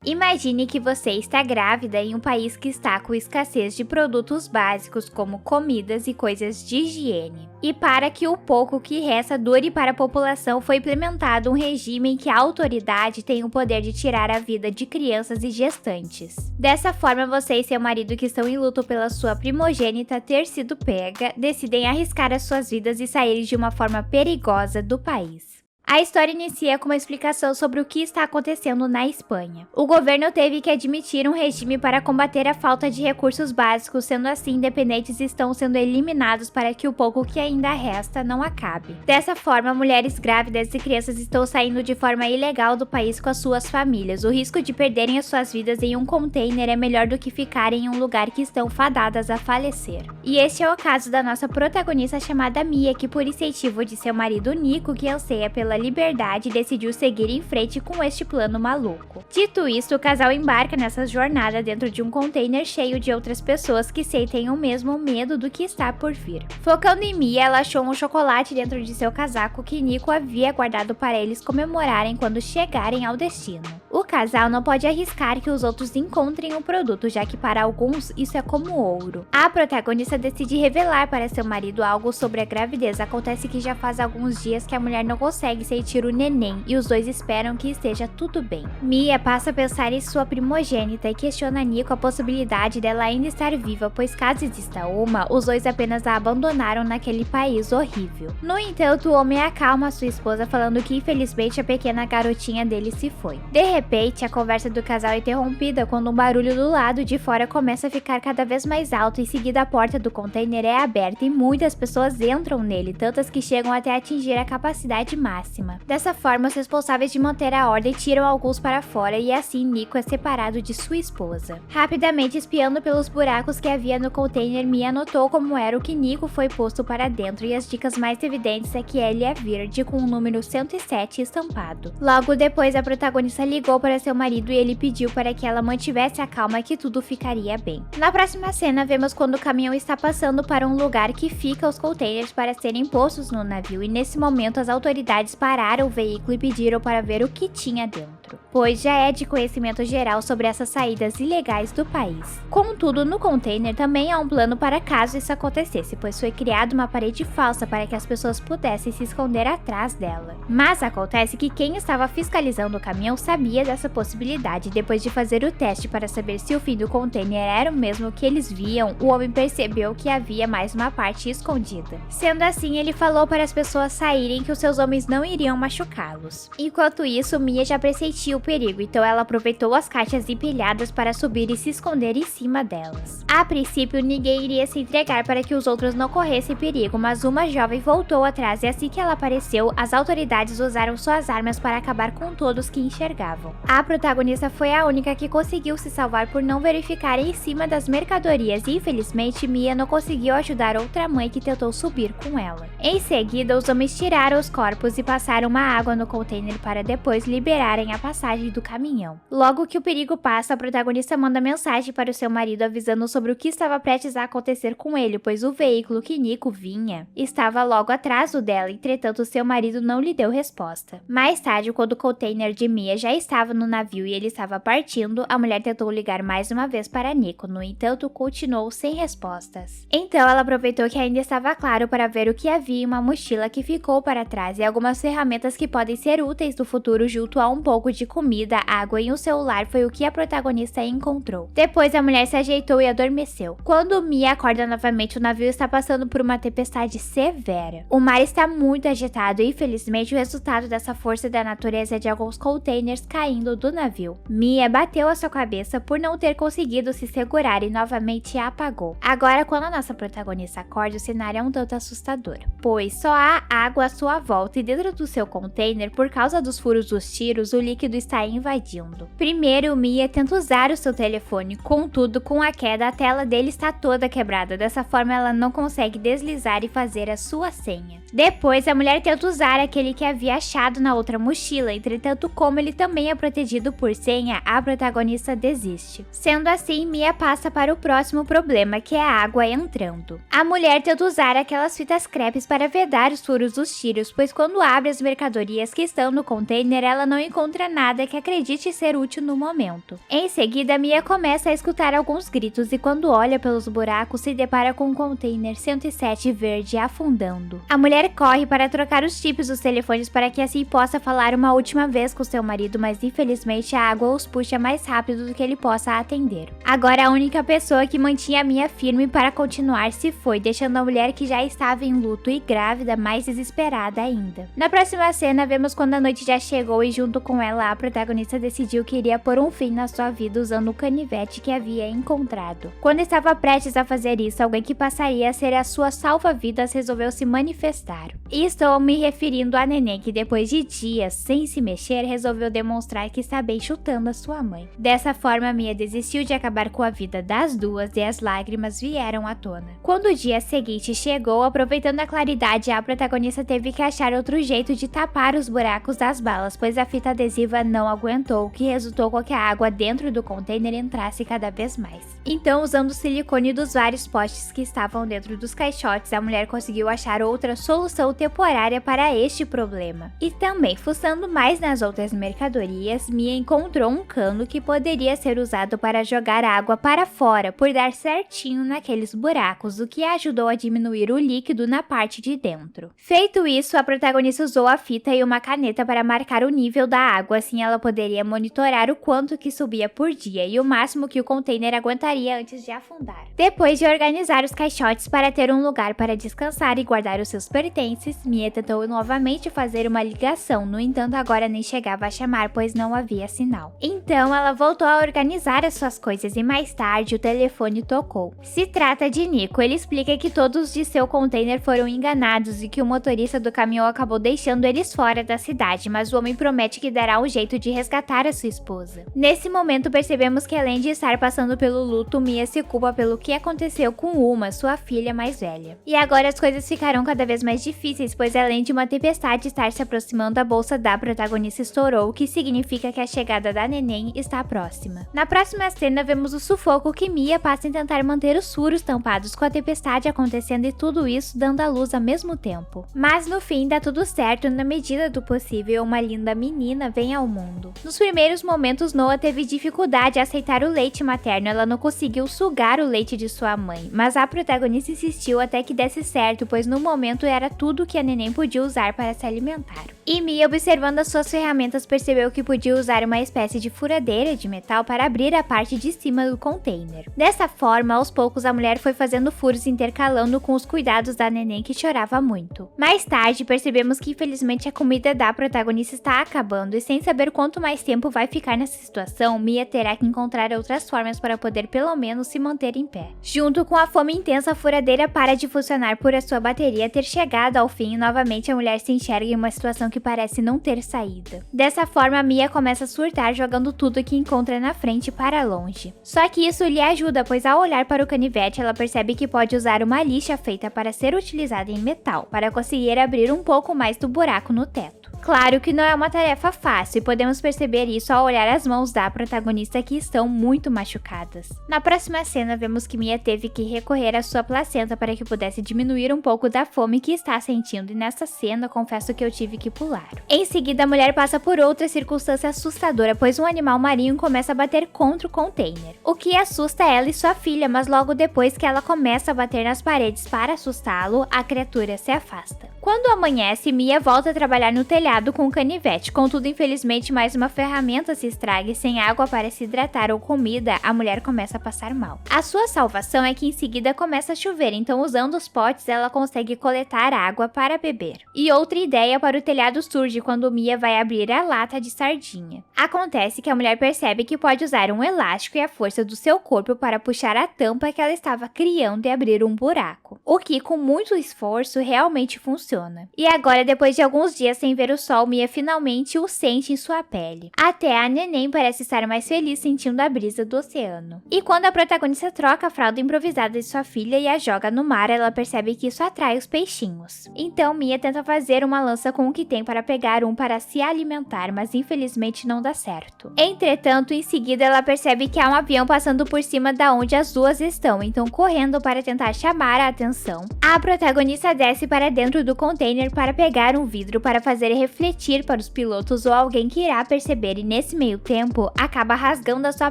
Imagine que você está grávida em um país que está com escassez de produtos básicos como comidas e coisas de higiene. E para que o pouco que resta dure para a população, foi implementado um regime em que a autoridade tem o poder de tirar a vida de crianças e gestantes. Dessa forma, você e seu marido, que estão em luto pela sua primogênita ter sido pega, decidem arriscar as suas vidas e sair de uma forma perigosa do país. A história inicia com uma explicação sobre o que está acontecendo na Espanha. O governo teve que admitir um regime para combater a falta de recursos básicos, sendo assim, independentes estão sendo eliminados para que o pouco que ainda resta não acabe. Dessa forma, mulheres grávidas e crianças estão saindo de forma ilegal do país com as suas famílias. O risco de perderem as suas vidas em um container é melhor do que ficarem em um lugar que estão fadadas a falecer. E este é o caso da nossa protagonista chamada Mia, que por incentivo de seu marido Nico, que anseia pela liberdade, decidiu seguir em frente com este plano maluco. Dito isso, o casal embarca nessa jornada dentro de um container cheio de outras pessoas que sentem o mesmo medo do que está por vir. Focando em Mia, ela achou um chocolate dentro de seu casaco que Nico havia guardado para eles comemorarem quando chegarem ao destino. O casal não pode arriscar que os outros encontrem o produto, já que para alguns isso é como ouro. A protagonista decide revelar para seu marido algo sobre a gravidez. Acontece que já faz alguns dias que a mulher não consegue sentir o neném e os dois esperam que esteja tudo bem. Mia passa a pensar em sua primogênita e questiona Nico a possibilidade dela ainda estar viva, pois caso exista uma, os dois apenas a abandonaram naquele país horrível. No entanto, o homem acalma sua esposa falando que infelizmente a pequena garotinha dele se foi. De repente, a conversa do casal é interrompida quando um barulho do lado de fora começa a ficar cada vez mais alto. Em seguida, a porta do container é aberta e muitas pessoas entram nele, tantas que chegam até atingir a capacidade máxima. Dessa forma, os responsáveis de manter a ordem tiram alguns para fora e assim Nico é separado de sua esposa. Rapidamente espiando pelos buracos que havia no container, Mia notou como era o que Nico foi posto para dentro, e as dicas mais evidentes é que ele é verde com o número 107 estampado. Logo depois, a protagonista ligou para seu marido e ele pediu para que ela mantivesse a calma, que tudo ficaria bem. Na próxima cena, vemos quando o caminhão está passando para um lugar que fica os containers para serem postos no navio, e nesse momento as autoridades pararam o veículo e pediram para ver o que tinha dentro, pois já é de conhecimento geral sobre essas saídas ilegais do país. Contudo, no container também há um plano para caso isso acontecesse, pois foi criada uma parede falsa para que as pessoas pudessem se esconder atrás dela. Mas acontece que quem estava fiscalizando o caminhão sabia dessa possibilidade. Depois de fazer o teste para saber se o fim do container era o mesmo que eles viam, o homem percebeu que havia mais uma parte escondida. Sendo assim, ele falou para as pessoas saírem, que os seus homens não iriam machucá-los. Enquanto isso, Mia já pressentia o perigo, então ela aproveitou as caixas empilhadas para subir e se esconder em cima delas. A princípio, ninguém iria se entregar para que os outros não corressem perigo, mas uma jovem voltou atrás e assim que ela apareceu, as autoridades usaram suas armas para acabar com todos que enxergavam. A protagonista foi a única que conseguiu se salvar por não verificar em cima das mercadorias e infelizmente Mia não conseguiu ajudar outra mãe que tentou subir com ela. Em seguida, os homens tiraram os corpos e passaram uma água no container para depois liberarem a passagem do caminhão. Logo que o perigo passa, a protagonista manda mensagem para o seu marido avisando sobre o que estava prestes a acontecer com ele, pois o veículo que Nico vinha estava logo atrás do dela. Entretanto, seu marido não lhe deu resposta. Mais tarde, quando o container de Mia já estava no navio e ele estava partindo, a mulher tentou ligar mais uma vez para Nico, no entanto, continuou sem respostas. Então, ela aproveitou que ainda estava claro para ver o que havia em uma mochila que ficou para trás e algumas ferramentas que podem ser úteis no futuro, junto a um pouco de comida, água e um celular. Foi o que a protagonista encontrou. Depois, a mulher se ajeitou e adormeceu. Quando Mia acorda novamente, o navio está passando por uma tempestade severa. O mar está muito agitado e, infelizmente, o resultado dessa força da natureza é de alguns containers caindo do navio. Mia bateu a sua cabeça por não ter conseguido se segurar e novamente a apagou. Agora, quando a nossa protagonista acorda, o cenário é um tanto assustador, pois só há água à sua volta e dentro do seu container, por causa dos furos dos tiros, o líquido está invadindo. Primeiro, Mia tenta usar o seu telefone, contudo, com a queda, a tela dele está toda quebrada. Dessa forma, ela não consegue deslizar e fazer a sua senha. Depois, a mulher tenta usar aquele que havia achado na outra mochila, entretanto, como ele também é protegido por senha, a protagonista desiste. Sendo assim, Mia passa para o próximo problema, que é a água entrando. A mulher tenta usar aquelas fitas crepes para vedar os furos dos tiros, pois quando abre as mercadorias que estão no container, ela não encontra nada que acredite ser útil no momento. Em seguida, Mia começa a escutar alguns gritos e quando olha pelos buracos, se depara com um container 107 verde afundando. A mulher corre para trocar os chips dos telefones para que assim possa falar uma última vez com seu marido, mas infelizmente a água os puxa mais rápido do que ele possa atender. Agora a única pessoa que mantinha Mia firme para continuar se foi, deixando a mulher que já estava em luto e grávida mais desesperada ainda. Na próxima cena, vemos quando a noite já chegou e junto com ela a protagonista decidiu que iria pôr um fim na sua vida usando o canivete que havia encontrado. Quando estava prestes a fazer isso, alguém que passaria a ser a sua salva-vidas resolveu se manifestar. E estou me referindo a Neném, que depois de dias sem se mexer, resolveu demonstrar que está bem chutando a sua mãe. Dessa forma, Mia desistiu de acabar com a vida das duas e as lágrimas vieram à tona. Quando o dia seguinte chegou, aproveitando a claridade, a protagonista teve que achar outro jeito de tapar os buracos das balas, pois a fita adesiva não aguentou, o que resultou com que a água dentro do container entrasse cada vez mais. Então, usando o silicone dos vários potes que estavam dentro dos caixotes, a mulher conseguiu achar outra solução temporária para este problema. E também, fuçando mais nas outras mercadorias, Mia encontrou um cano que poderia ser usado para jogar água para fora, por dar certinho naqueles buracos, o que ajudou a diminuir o líquido na parte de dentro. Feito isso, a protagonista usou a fita e uma caneta para marcar o nível da água, assim ela poderia monitorar o quanto que subia por dia e o máximo que o container aguentaria antes de afundar. Depois de organizar os caixotes para ter um lugar para descansar e guardar os seus pertences, Mia tentou novamente fazer uma ligação, no entanto agora nem chegava a chamar, pois não havia sinal. Então ela voltou a organizar as suas coisas e mais tarde o telefone tocou. Se trata de Nico, ele explica que todos de seu container foram enganados e que o motorista do caminhão acabou deixando eles fora da cidade, mas o homem promete que dará um jeito de resgatar a sua esposa. Nesse momento percebemos que além de estar passando pelo luto, Mia se culpa pelo que aconteceu com Uma, sua filha mais velha. E agora as coisas ficarão cada vez mais difíceis, pois além de uma tempestade estar se aproximando, a bolsa da protagonista estourou, o que significa que a chegada da Neném está próxima. Na próxima cena vemos o sufoco que Mia passa em tentar manter os furos tampados com a tempestade acontecendo e tudo isso dando à luz ao mesmo tempo. Mas no fim dá tudo certo, na medida do possível uma linda menina vem ao mundo. Nos primeiros momentos Noah teve dificuldade a aceitar o leite materno, ela não conseguiu sugar o leite de sua mãe, mas a protagonista insistiu até que desse certo, pois no momento era tudo que a Neném podia usar para se alimentar. E Mia, observando as suas ferramentas, percebeu que podia usar uma espécie de furadeira de metal para abrir a parte de cima do container. Dessa forma, aos poucos a mulher foi fazendo furos intercalando com os cuidados da Neném que chorava muito. Mais tarde, percebemos que infelizmente a comida da protagonista está acabando e sem saber quanto mais tempo vai ficar nessa situação, Mia terá que encontrar outras formas para poder pelo menos se manter em pé. Junto com a fome intensa, a furadeira para de funcionar por a sua bateria ter chegado ao fim e novamente a mulher se enxerga em uma situação que parece não ter saída. Dessa forma, Mia começa a surtar jogando tudo que encontra na frente para longe. Só que isso lhe ajuda, pois ao olhar para o canivete ela percebe que pode usar uma lixa feita para ser utilizada em metal, para conseguir abrir um pouco mais do buraco no teto. Claro que não é uma tarefa fácil e podemos perceber isso ao olhar as mãos da protagonista que estão muito machucadas. Na próxima cena vemos que Mia teve que recorrer à sua placenta para que pudesse diminuir um pouco da fome que está sentindo e nessa cena confesso que eu tive que pular. Em seguida a mulher passa por outra circunstância assustadora, pois um animal marinho começa a bater contra o container, o que assusta ela e sua filha, mas logo depois que ela começa a bater nas paredes para assustá-lo, a criatura se afasta. Quando amanhece, Mia volta a trabalhar no telhado com o canivete, contudo infelizmente mais uma ferramenta se estraga e sem água para se hidratar ou comida, a mulher começa a passar mal. A sua salvação é que em seguida começa a chover, então usando os potes ela consegue coletar água para beber. E outra ideia para o telhado surge quando Mia vai abrir a lata de sardinha. Acontece que a mulher percebe que pode usar um elástico e a força do seu corpo para puxar a tampa que ela estava criando e abrir um buraco, o que com muito esforço realmente funciona. E agora, depois de alguns dias sem ver o sol, Mia finalmente o sente em sua pele. Até a neném parece estar mais feliz sentindo a brisa do oceano. E quando a protagonista troca a fralda improvisada de sua filha e a joga no mar, ela percebe que isso atrai os peixinhos. Então Mia tenta fazer uma lança com o que tem para pegar um para se alimentar, mas infelizmente não dá certo. Entretanto, em seguida ela percebe que há um avião passando por cima da onde as duas estão, então correndo para tentar chamar a atenção, a protagonista desce para dentro do container para pegar um vidro para fazer refletir para os pilotos ou alguém que irá perceber, e nesse meio tempo acaba rasgando a sua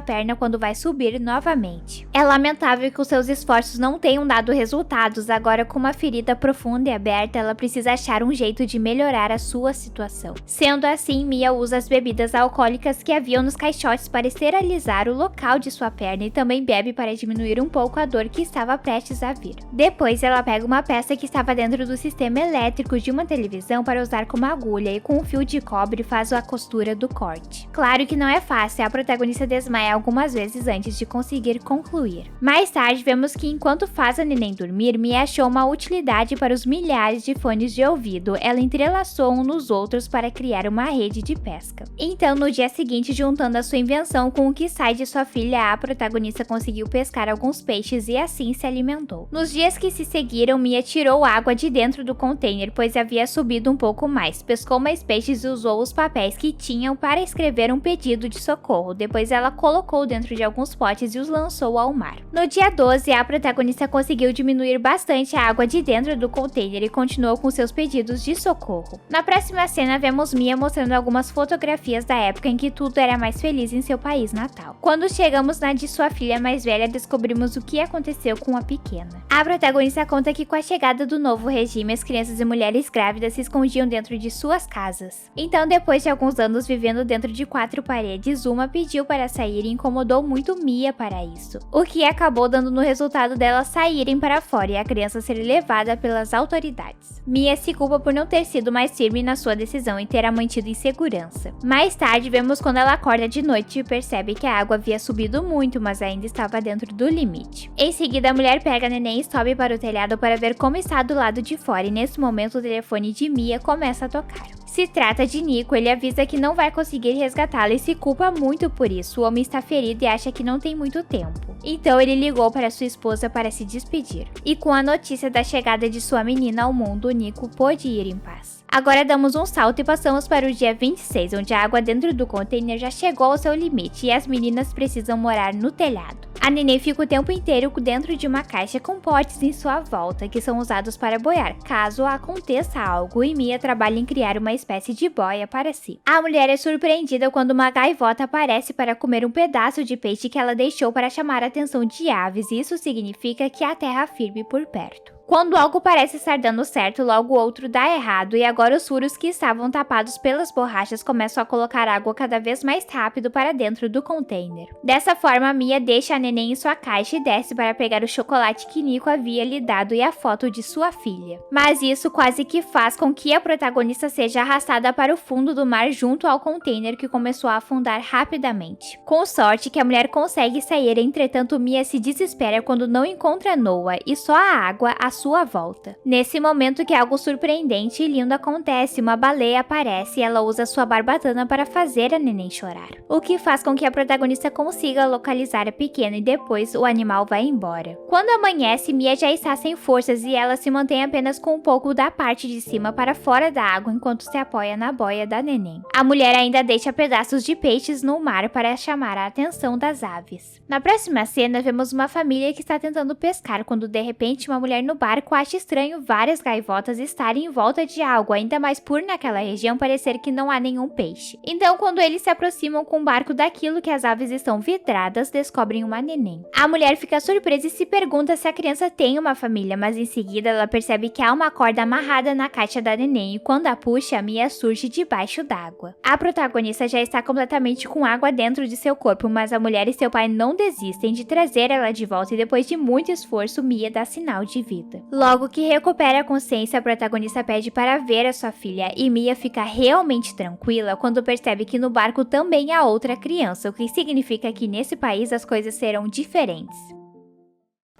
perna quando vai subir novamente. É lamentável que os seus esforços não tenham dado resultados. Agora, com uma ferida profunda e aberta, ela precisa achar um jeito de melhorar a sua situação. Sendo assim, Mia usa as bebidas alcoólicas que haviam nos caixotes para esterilizar o local de sua perna e também bebe para diminuir um pouco a dor que estava prestes a vir. Depois, ela pega uma peça que estava dentro do sistema elétrico de uma televisão para usar como agulha e com um fio de cobre faz a costura do corte. Claro que não é fácil, a protagonista desmaia algumas vezes antes de conseguir concluir. Mais tarde, vemos que enquanto faz a neném dormir, Mia achou uma utilidade para os milhares de fones de ouvido. Ela entrelaçou um nos outros para criar uma rede de pesca. Então, no dia seguinte, juntando a sua invenção com o que sai de sua filha, a protagonista conseguiu pescar alguns peixes e assim se alimentou. Nos dias que se seguiram, Mia tirou água de dentro do container, pois havia subido um pouco mais, pescou mais peixes e usou os papéis que tinham para escrever um pedido de socorro. Depois ela colocou dentro de alguns potes e os lançou ao mar. No dia 12, a protagonista conseguiu diminuir bastante a água de dentro do container e continuou com seus pedidos de socorro. Na próxima cena, vemos Mia mostrando algumas fotografias da época em que tudo era mais feliz em seu país natal. Quando chegamos na de sua filha mais velha, descobrimos o que aconteceu com a pequena. A protagonista conta que com a chegada do novo regime, as crianças e mulheres grávidas se escondiam dentro de suas casas. Então, depois de alguns anos vivendo dentro de 4 paredes, uma pediu para sair e incomodou muito Mia para isso, o que acabou dando no resultado delas saírem para fora e a criança ser levada pelas autoridades. Mia se culpa por não ter sido mais firme na sua decisão e ter a mantido em segurança. Mais tarde, vemos quando ela acorda de noite e percebe que a água havia subido muito, mas ainda estava dentro do limite. Em seguida, a mulher pega a neném e sobe para o telhado para ver como está do lado de fora, e nesse momento o telefone de Mia começa a tocar. Se trata de Nico, ele avisa que não vai conseguir resgatá-la e se culpa muito por isso. O homem está ferido e acha que não tem muito tempo. Então ele ligou para sua esposa para se despedir. E com a notícia da chegada de sua menina ao mundo, Nico pôde ir em paz. Agora damos um salto e passamos para o dia 26, onde a água dentro do container já chegou ao seu limite e as meninas precisam morar no telhado. A neném fica o tempo inteiro dentro de uma caixa com potes em sua volta, que são usados para boiar, caso aconteça algo, e Mia trabalha em criar uma espécie de boia para si. A mulher é surpreendida quando uma gaivota aparece para comer um pedaço de peixe que ela deixou para chamar a atenção de aves, e isso significa que há terra firme por perto. Quando algo parece estar dando certo, logo outro dá errado e agora os furos que estavam tapados pelas borrachas começam a colocar água cada vez mais rápido para dentro do container. Dessa forma, Mia deixa a neném em sua caixa e desce para pegar o chocolate que Nico havia lhe dado e a foto de sua filha. Mas isso quase que faz com que a protagonista seja arrastada para o fundo do mar junto ao container, que começou a afundar rapidamente. Com sorte que a mulher consegue sair, entretanto Mia se desespera quando não encontra Noah e só a água à sua volta. Nesse momento que algo surpreendente e lindo acontece, uma baleia aparece e ela usa sua barbatana para fazer a neném chorar, o que faz com que a protagonista consiga localizar a pequena e depois o animal vai embora. Quando amanhece, Mia já está sem forças e ela se mantém apenas com um pouco da parte de cima para fora da água enquanto se apoia na boia da neném. A mulher ainda deixa pedaços de peixes no mar para chamar a atenção das aves. Na próxima cena, vemos uma família que está tentando pescar quando de repente uma mulher no barco acha estranho várias gaivotas estarem em volta de algo, ainda mais por naquela região parecer que não há nenhum peixe. Então, quando eles se aproximam com o barco daquilo que as aves estão vidradas, descobrem uma neném. A mulher fica surpresa e se pergunta se a criança tem uma família, mas em seguida ela percebe que há uma corda amarrada na caixa da neném e quando a puxa, a Mia surge debaixo d'água. A protagonista já está completamente com água dentro de seu corpo, mas a mulher e seu pai não desistem de trazer ela de volta e depois de muito esforço, Mia dá sinal de vida. Logo que recupera a consciência, a protagonista pede para ver a sua filha e Mia fica realmente tranquila quando percebe que no barco também há outra criança, o que significa que nesse país as coisas serão diferentes.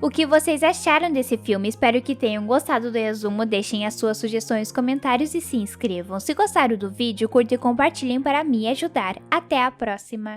O que vocês acharam desse filme? Espero que tenham gostado do resumo, deixem as suas sugestões nos comentários e se inscrevam. Se gostaram do vídeo, curtam e compartilhem para me ajudar. Até a próxima!